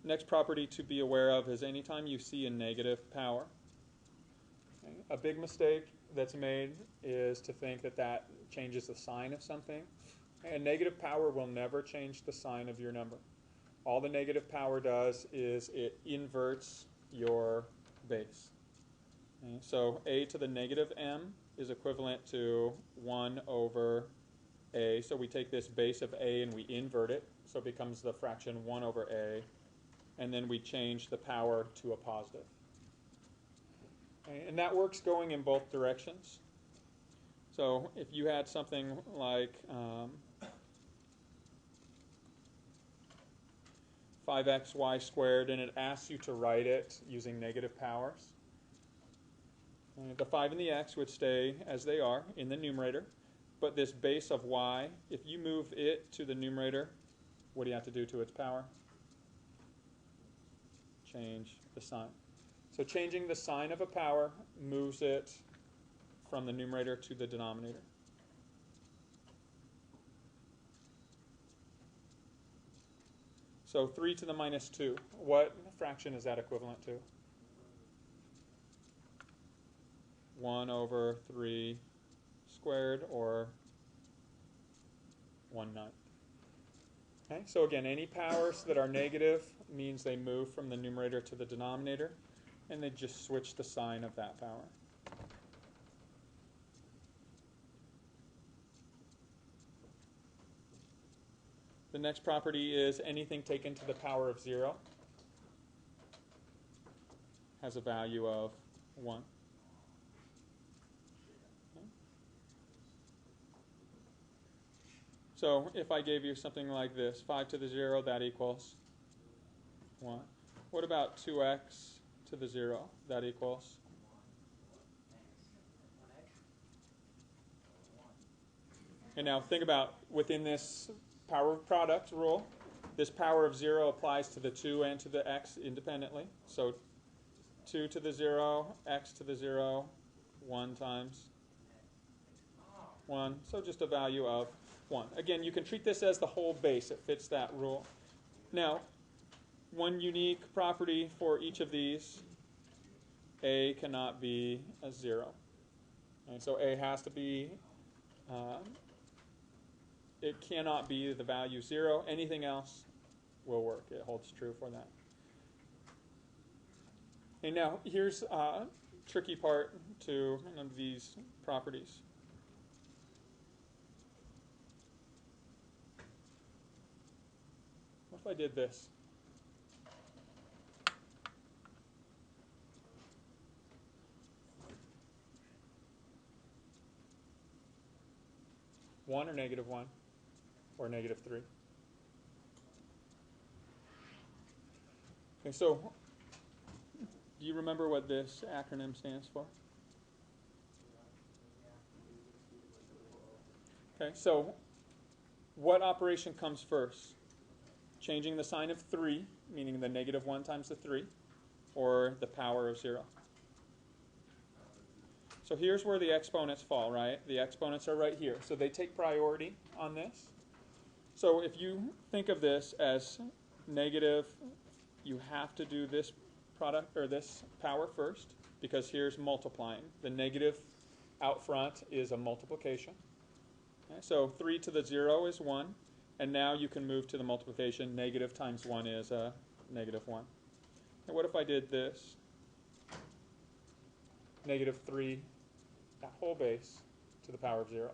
Next property to be aware of is anytime you see a negative power. Okay? A big mistake that's made is to think that that changes the sign of something. A negative power will never change the sign of your number. All the negative power does is it inverts your base. Okay? So a to the negative m is equivalent to 1 over a. So we take this base of a and we invert it. So it becomes the fraction 1 over a. And then we change the power to a positive. Okay? And that works going in both directions. So if you had something like 5xy squared and it asks you to write it using negative powers, the 5 and the x would stay as they are in the numerator. But this base of y, if you move it to the numerator, what do you have to do to its power? Change the sign. So changing the sign of a power moves it from the numerator to the denominator. So 3 to the minus 2, what fraction is that equivalent to? 1 over 3 squared, or 1/9. Okay, so again, any powers that are negative means they move from the numerator to the denominator, and they just switch the sign of that power. The next property is anything taken to the power of 0 has a value of 1. Okay. So if I gave you something like this, 5 to the 0, that equals 1. What about 2x to the 0? That equals? And now think about within this power of product rule, this power of 0 applies to the 2 and to the x independently. So 2 to the 0, x to the 0, 1 times 1. So just a value of 1. Again, you can treat this as the whole base. It fits that rule. Now, one unique property for each of these, a cannot be a 0. And so a has to be, it cannot be the value 0. Anything else will work. It holds true for that. And now, here's a tricky part to one of these properties. What if I did this? One or negative 1 or negative 3. Okay, so do you remember what this acronym stands for? Okay, so what operation comes first? Changing the sign of 3, meaning the negative 1 times the 3, or the power of 0? So here's where the exponents fall, right? The exponents are right here. So they take priority on this. So if you think of this as negative, you have to do this product or this power first, because here's multiplying. The negative out front is a multiplication. Okay, so 3 to the 0 is 1, and now you can move to the multiplication. Negative times 1 is a negative 1. And what if I did this? Negative 3, that whole base, to the power of 0.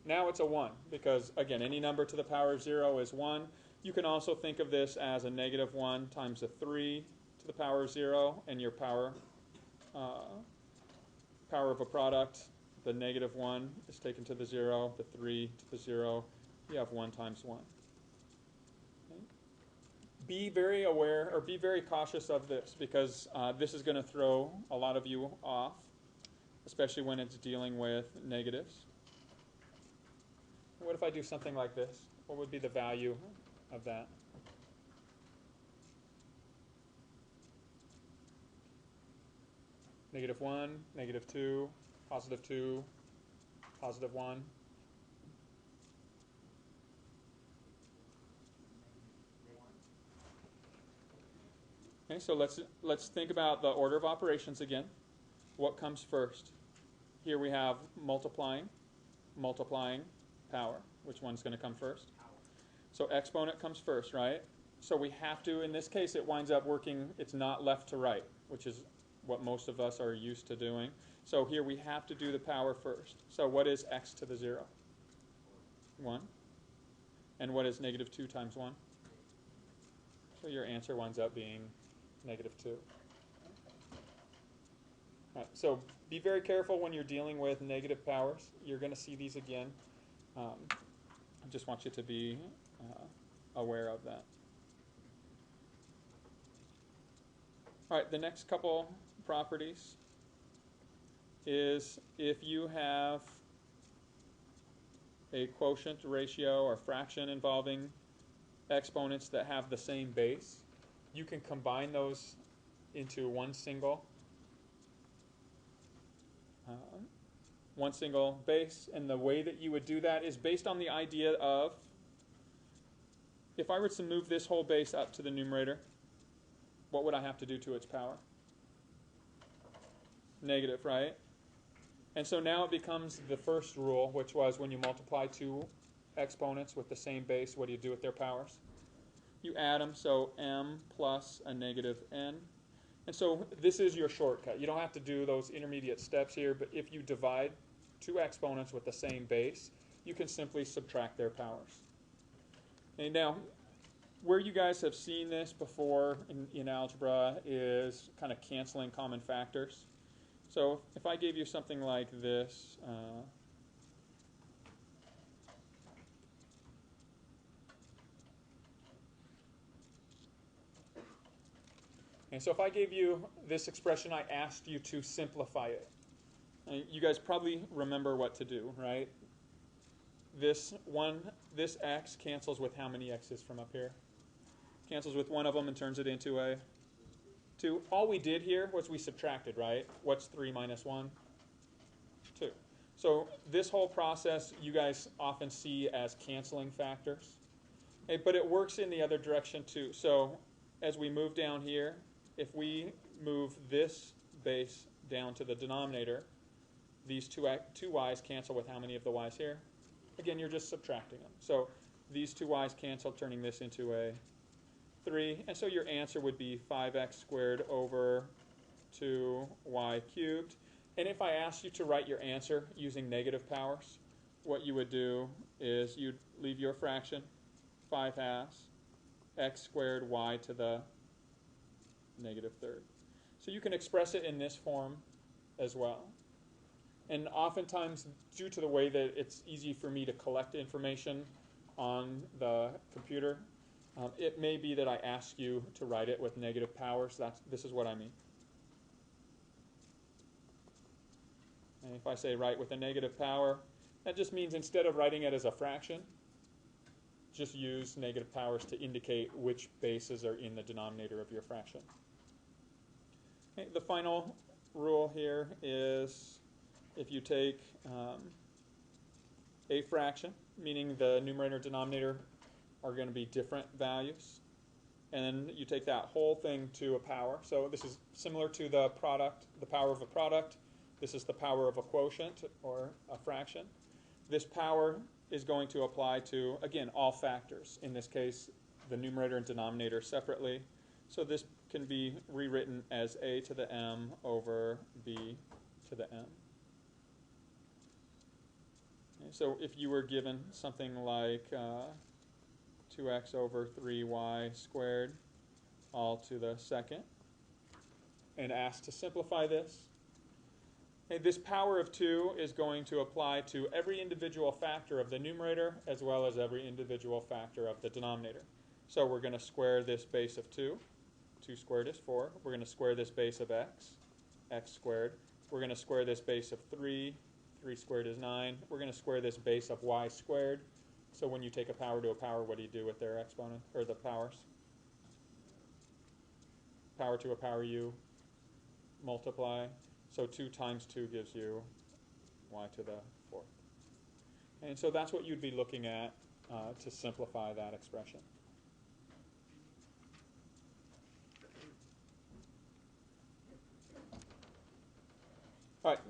Now it's a 1, because, again, any number to the power of 0 is 1. You can also think of this as a negative 1 times a 3 to the power of 0, and your power of a product, the negative 1 is taken to the 0, the 3 to the 0, you have 1 times 1. Okay. Be very aware, or be very cautious of this, because this is going to throw a lot of you off, especially when it's dealing with negatives. What if I do something like this? What would be the value of that? Negative 1, negative 2, positive 2, positive 1. Okay, so let's think about the order of operations again. What comes first? Here we have multiplying power. Which one's going to come first? So exponent comes first, right? So we have to, in this case, it winds up working, it's not left to right, which is what most of us are used to doing. So here we have to do the power first. So what is x to the 0? 1. And what is negative 2 times 1? So your answer winds up being negative 2. All right, so be very careful when you're dealing with negative powers. You're going to see these again. I just want you to be aware of that. All right, the next couple properties is if you have a quotient, ratio, or fraction involving exponents that have the same base, you can combine those into one single base. And the way that you would do that is based on the idea of, if I were to move this whole base up to the numerator, what would I have to do to its power? Negative, right? And so now it becomes the first rule, which was when you multiply two exponents with the same base, what do you do with their powers? You add them, so m plus a negative n. And so this is your shortcut. You don't have to do those intermediate steps here, but if you divide two exponents with the same base, you can simply subtract their powers. And now, where you guys have seen this before in algebra is kind of canceling common factors. So if I gave you something like this, and so if I gave you this expression, I asked you to simplify it. And you guys probably remember what to do, right? This x cancels with how many x's from up here? Cancels with one of them and turns it into a 2. All we did here was we subtracted, right? What's 3 minus 1? 2. So this whole process you guys often see as canceling factors. Okay, but it works in the other direction too. So as we move down here, if we move this base down to the denominator, these two y's cancel with how many of the y's here? Again, you're just subtracting them. So these two y's cancel, turning this into a 3. And so your answer would be 5x squared over 2y cubed. And if I asked you to write your answer using negative powers, what you would do is you'd leave your fraction, 5/2 x squared y to the negative third. So you can express it in this form as well. And oftentimes, due to the way that it's easy for me to collect information on the computer, it may be that I ask you to write it with negative powers. This is what I mean. And if I say write with a negative power, that just means instead of writing it as a fraction, just use negative powers to indicate which bases are in the denominator of your fraction. Okay, the final rule here is if you take a fraction, meaning the numerator and denominator are going to be different values, and then you take that whole thing to a power. So this is similar to the product, the power of a product. This is the power of a quotient or a fraction. This power is going to apply to, again, all factors. In this case, the numerator and denominator separately. So this can be rewritten as a to the m over b to the m. Okay, so if you were given something like 2x over 3y squared all to the second and asked to simplify this, okay, this power of 2 is going to apply to every individual factor of the numerator as well as every individual factor of the denominator. So we're going to square this base of 2. 2 squared is 4. We're going to square this base of x, x squared. We're going to square this base of 3. 3 squared is 9. We're going to square this base of y squared. So when you take a power to a power, what do you do with their exponent, or the powers? Power to a power, you multiply. So 2 times 2 gives you y to the 4th. And so that's what you'd be looking at to simplify that expression. All right,